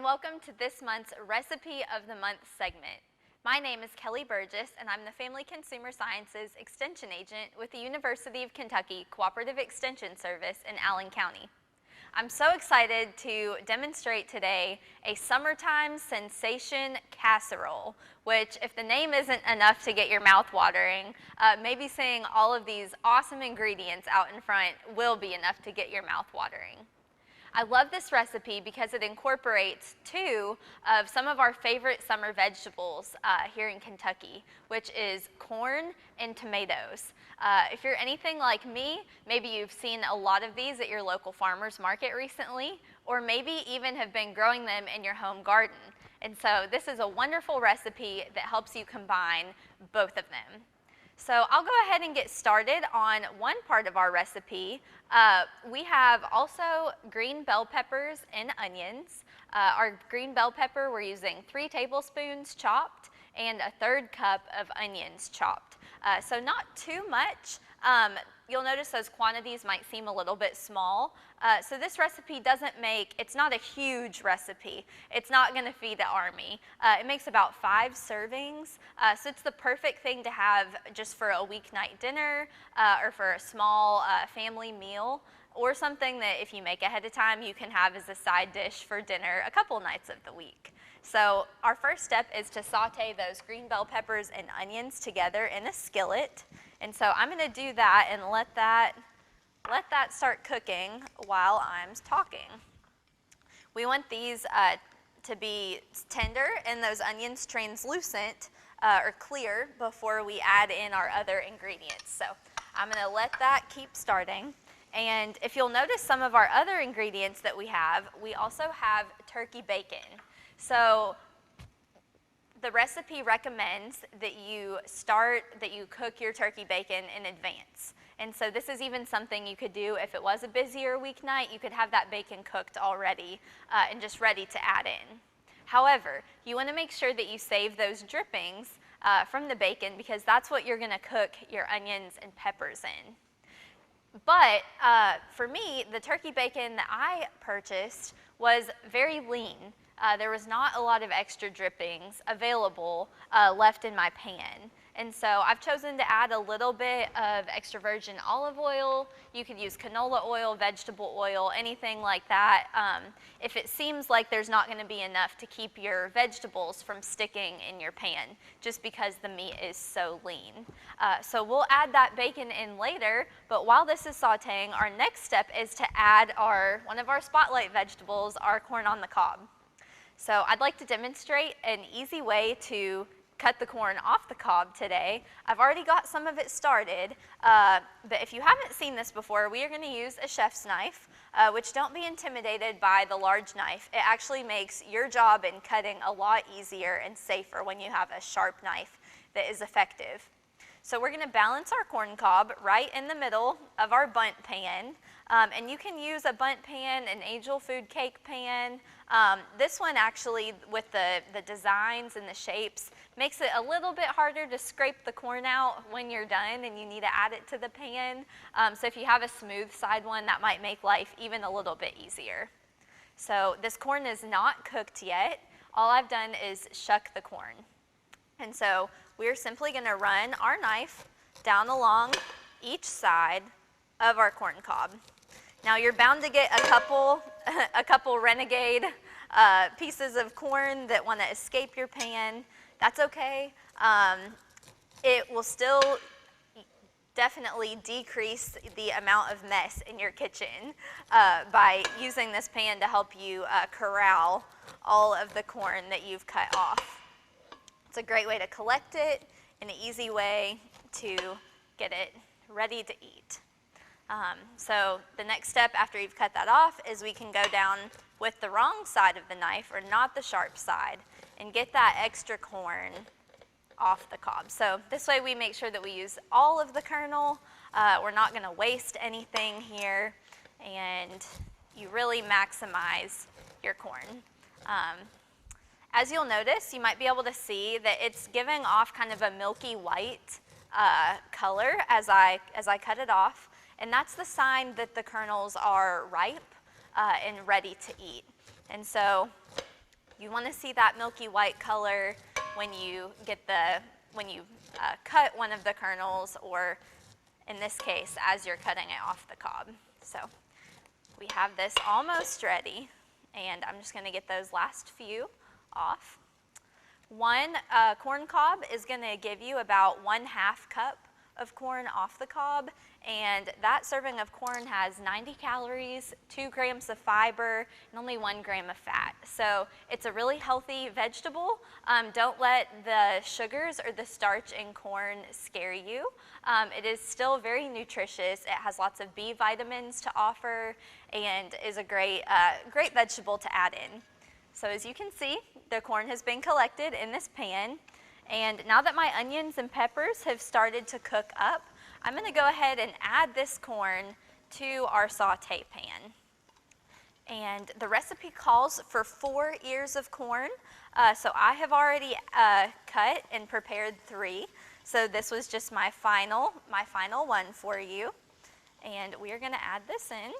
welcome to this month's Recipe of the Month segment. My name is Kelly Burgess, and I'm the Family Consumer Sciences Extension Agent with the University of Kentucky Cooperative Extension Service in Allen County. I'm so excited to demonstrate today a summertime sensation casserole, which, if the name isn't enough to get your mouth watering, maybe seeing all of these awesome ingredients out in front will be enough to get your mouth watering. I love this recipe because it incorporates two of some of our favorite summer vegetables here in Kentucky, which is corn and tomatoes. If you're anything like me, maybe you've seen a lot of these at your local farmer's market recently, or maybe even have been growing them in your home garden. And so this is a wonderful recipe that helps you combine both of them. So I'll go ahead and get started on one part of our recipe. We have also green bell peppers and onions. Our green bell pepper, we're using 3 tablespoons chopped and a 1/3 cup of onions chopped. So not too much. You'll notice those quantities might seem a little bit small. So this recipe it's not a huge recipe. It's not going to feed the army. It makes about 5 servings. So it's the perfect thing to have just for a weeknight dinner or for a small family meal, or something that if you make ahead of time, you can have as a side dish for dinner a couple nights of the week. So our first step is to saute those green bell peppers and onions together in a skillet. And so I'm going to do that and let that start cooking while I'm talking. We want these to be tender and those onions translucent or clear before we add in our other ingredients. So I'm going to let that keep starting. And if you'll notice some of our other ingredients that we also have turkey bacon. So the recipe recommends that you cook your turkey bacon in advance. And so this is even something you could do if it was a busier weeknight. You could have that bacon cooked already and just ready to add in. However, you want to make sure that you save those drippings from the bacon, because that's what you're going to cook your onions and peppers in. But for me, the turkey bacon that I purchased was very lean. There was not a lot of extra drippings available left in my pan. And so I've chosen to add a little bit of extra virgin olive oil. You could use canola oil, vegetable oil, anything like that. If it seems like there's not going to be enough to keep your vegetables from sticking in your pan, just because the meat is so lean. So we'll add that bacon in later, but while this is sauteing, our next step is to add one of our spotlight vegetables, our corn on the cob. So I'd like to demonstrate an easy way to cut the corn off the cob today. I've already got some of it started, but if you haven't seen this before, we are going to use a chef's knife, which don't be intimidated by the large knife. It actually makes your job in cutting a lot easier and safer when you have a sharp knife that is effective. So we're going to balance our corn cob right in the middle of our bundt pan. And you can use a bundt pan, an Angel Food cake pan. This one actually, with the designs and the shapes, makes it a little bit harder to scrape the corn out when you're done and you need to add it to the pan. So if you have a smooth side one, that might make life even a little bit easier. So this corn is not cooked yet. All I've done is shuck the corn. And so we're simply going to run our knife down along each side of our corn cob. Now you're bound to get a couple renegade pieces of corn that want to escape your pan. That's okay. It will still definitely decrease the amount of mess in your kitchen by using this pan to help you corral all of the corn that you've cut off. It's a great way to collect it and an easy way to get it ready to eat. So the next step after you've cut that off is we can go down with the wrong side of the knife, or not the sharp side, and get that extra corn off the cob. So this way we make sure that we use all of the kernel. We're not going to waste anything here, and you really maximize your corn. As you'll notice, you might be able to see that it's giving off kind of a milky white color as I cut it off. And that's the sign that the kernels are ripe and ready to eat. And so You want to see that milky white color when you cut one of the kernels, or in this case, as you're cutting it off the cob. So we have this almost ready, and I'm just going to get those last few off. One corn cob is going to give you about 1/2 cup of corn off the cob, and that serving of corn has 90 calories, 2 grams of fiber, and only 1 gram of fat. So it's a really healthy vegetable. Don't let the sugars or the starch in corn scare you. It is still very nutritious. It has lots of B vitamins to offer and is a great vegetable to add in. So as you can see, the corn has been collected in this pan. And now that my onions and peppers have started to cook up, I'm going to go ahead and add this corn to our saute pan. And the recipe calls for 4 ears of corn, so I have already cut and prepared 3. So this was just my final one for you. And we are going to add this in.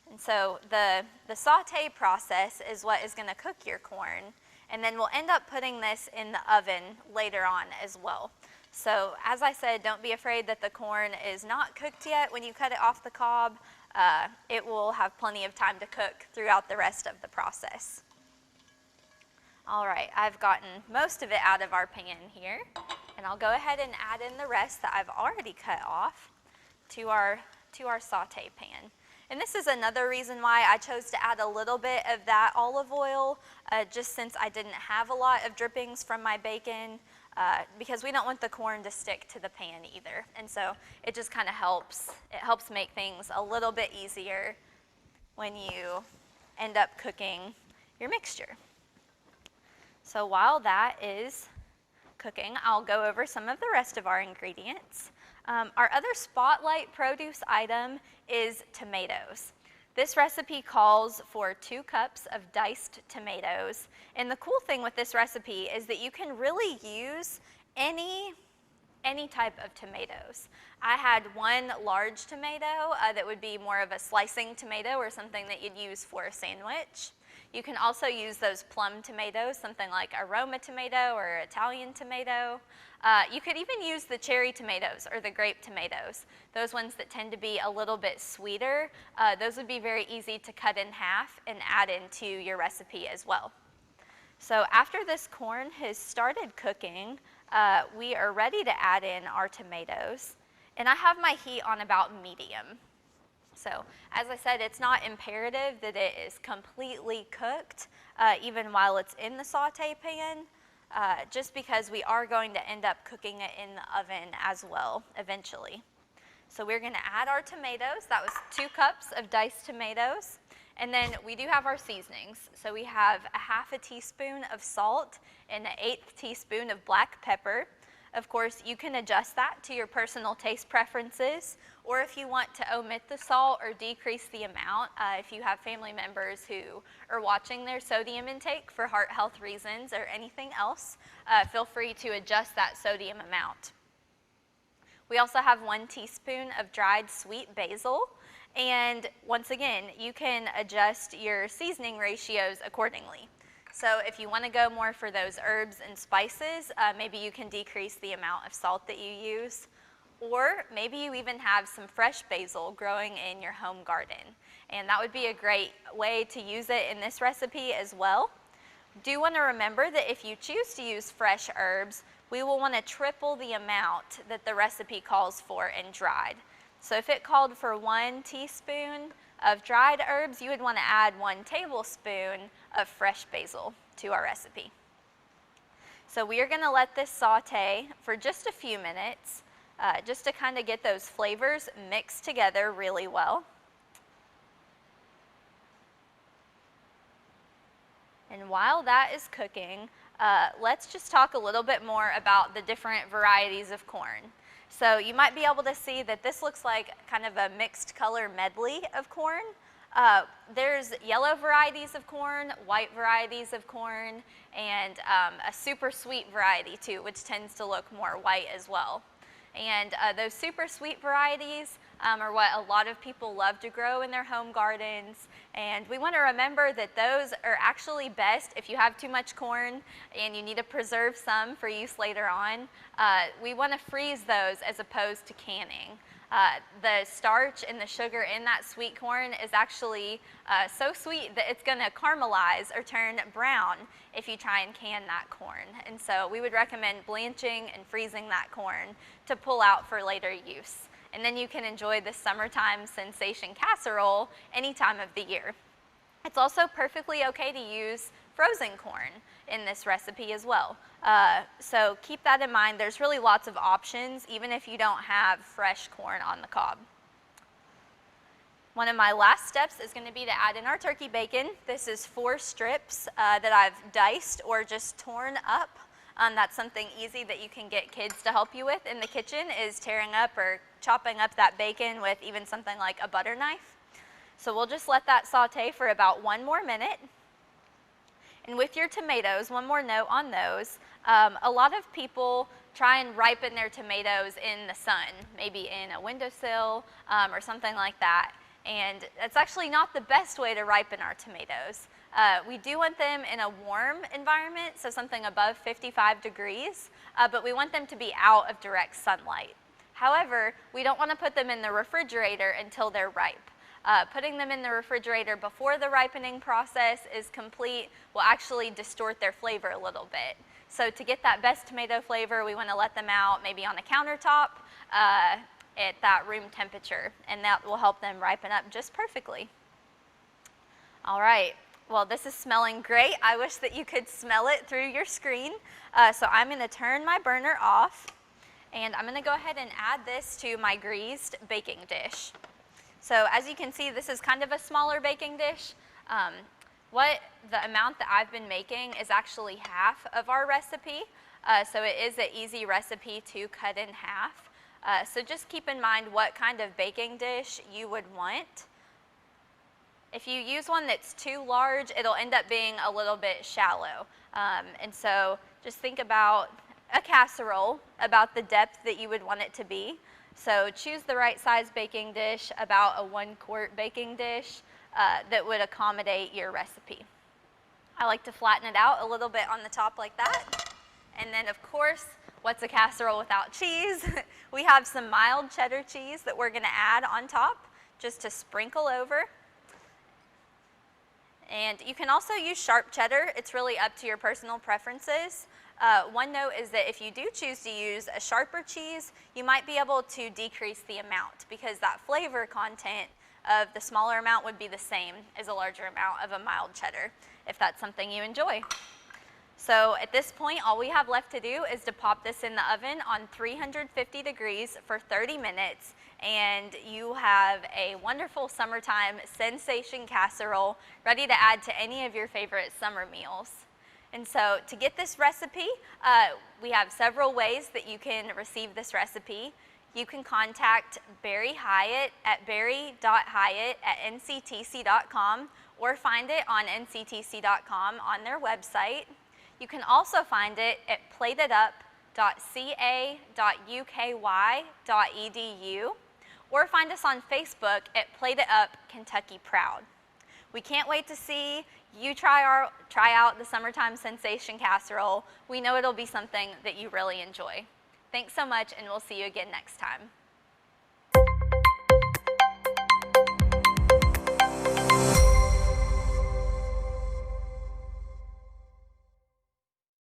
And so the saute process is what is going to cook your corn. And then we'll end up putting this in the oven later on as well. So as I said, don't be afraid that the corn is not cooked yet when you cut it off the cob. It will have plenty of time to cook throughout the rest of the process. All right, I've gotten most of it out of our pan here, and I'll go ahead and add in the rest that I've already cut off to our saute pan. And this is another reason why I chose to add a little bit of that olive oil, just since I didn't have a lot of drippings from my bacon, because we don't want the corn to stick to the pan either. And so it just kind of helps make things a little bit easier when you end up cooking your mixture. So while that is cooking, I'll go over some of the rest of our ingredients. Our other spotlight produce item is tomatoes. This recipe calls for 2 cups of diced tomatoes. And the cool thing with this recipe is that you can really use any type of tomatoes. I had 1 large tomato that would be more of a slicing tomato or something that you'd use for a sandwich. You can also use those plum tomatoes, something like a Roma tomato or Italian tomato. You could even use the cherry tomatoes or the grape tomatoes, those ones that tend to be a little bit sweeter. Those would be very easy to cut in half and add into your recipe as well. So after this corn has started cooking, we are ready to add in our tomatoes. And I have my heat on about medium. So as I said, it's not imperative that it is completely cooked, even while it's in the saute pan, just because we are going to end up cooking it in the oven as well eventually. So we're going to add our tomatoes. That was 2 cups of diced tomatoes. And then we do have our seasonings. So we have a 1/2 teaspoon of salt and an 1/8 teaspoon of black pepper. Of course, you can adjust that to your personal taste preferences, or if you want to omit the salt or decrease the amount, if you have family members who are watching their sodium intake for heart health reasons or anything else, feel free to adjust that sodium amount. We also have 1 teaspoon of dried sweet basil, and once again, you can adjust your seasoning ratios accordingly. So if you want to go more for those herbs and spices, maybe you can decrease the amount of salt that you use. Or maybe you even have some fresh basil growing in your home garden. And that would be a great way to use it in this recipe as well. Do want to remember that if you choose to use fresh herbs, we will want to triple the amount that the recipe calls for in dried. So if it called for 1 teaspoon of dried herbs, you would want to add 1 tablespoon of fresh basil to our recipe. So we are going to let this saute for just a few minutes, just to kind of get those flavors mixed together really well. And while that is cooking, let's just talk a little bit more about the different varieties of corn. So you might be able to see that this looks like kind of a mixed color medley of corn. There's yellow varieties of corn, white varieties of corn, and a super sweet variety too, which tends to look more white as well. And those super sweet varieties, are what a lot of people love to grow in their home gardens. And we want to remember that those are actually best if you have too much corn and you need to preserve some for use later on. We want to freeze those as opposed to canning. The starch and the sugar in that sweet corn is actually so sweet that it's going to caramelize or turn brown if you try and can that corn. And so we would recommend blanching and freezing that corn to pull out for later use. And then you can enjoy the summertime sensation casserole any time of the year. It's also perfectly okay to use frozen corn in this recipe as well. So keep that in mind. There's really lots of options, even if you don't have fresh corn on the cob. One of my last steps is going to be to add in our turkey bacon. This is 4 strips that I've diced or just torn up. That's something easy that you can get kids to help you with in the kitchen, is tearing up or chopping up that bacon with even something like a butter knife. So we'll just let that saute for about 1 more minute. And with your tomatoes, one more note on those, a lot of people try and ripen their tomatoes in the sun, maybe in a windowsill or something like that. And that's actually not the best way to ripen our tomatoes. We do want them in a warm environment, so something above 55 degrees, but we want them to be out of direct sunlight. However, we don't want to put them in the refrigerator until they're ripe. Putting them in the refrigerator before the ripening process is complete will actually distort their flavor a little bit. So to get that best tomato flavor, we want to let them out maybe on a countertop at that room temperature, and that will help them ripen up just perfectly. All right, well, this is smelling great. I wish that you could smell it through your screen. So I'm going to turn my burner off, and I'm going to go ahead and add this to my greased baking dish. So as you can see, this is kind of a smaller baking dish. The amount that I've been making is actually half of our recipe. So it is an easy recipe to cut in half. So just keep in mind what kind of baking dish you would want. If you use one that's too large, it'll end up being a little bit shallow. And so just think about a casserole, about the depth that you would want it to be. So choose the right size baking dish, about a 1-quart baking dish that would accommodate your recipe. I like to flatten it out a little bit on the top like that. And then of course, what's a casserole without cheese? We have some mild cheddar cheese that we're going to add on top just to sprinkle over. And you can also use sharp cheddar. It's really up to your personal preferences. One note is that if you do choose to use a sharper cheese, you might be able to decrease the amount, because that flavor content of the smaller amount would be the same as a larger amount of a mild cheddar, if that's something you enjoy. So at this point, all we have left to do is to pop this in the oven on 350 degrees for 30 minutes, and you have a wonderful summertime sensation casserole ready to add to any of your favorite summer meals. And so to get this recipe, we have several ways that you can receive this recipe. You can contact Barry Hyatt at barry.hyatt@nctc.com or find it on nctc.com on their website. You can also find it at plateitup.ca.uky.edu or find us on Facebook at Plate It Up Kentucky Proud. We can't wait to see you try out the Summertime Sensation Casserole. We know it'll be something that you really enjoy. Thanks so much, and we'll see you again next time.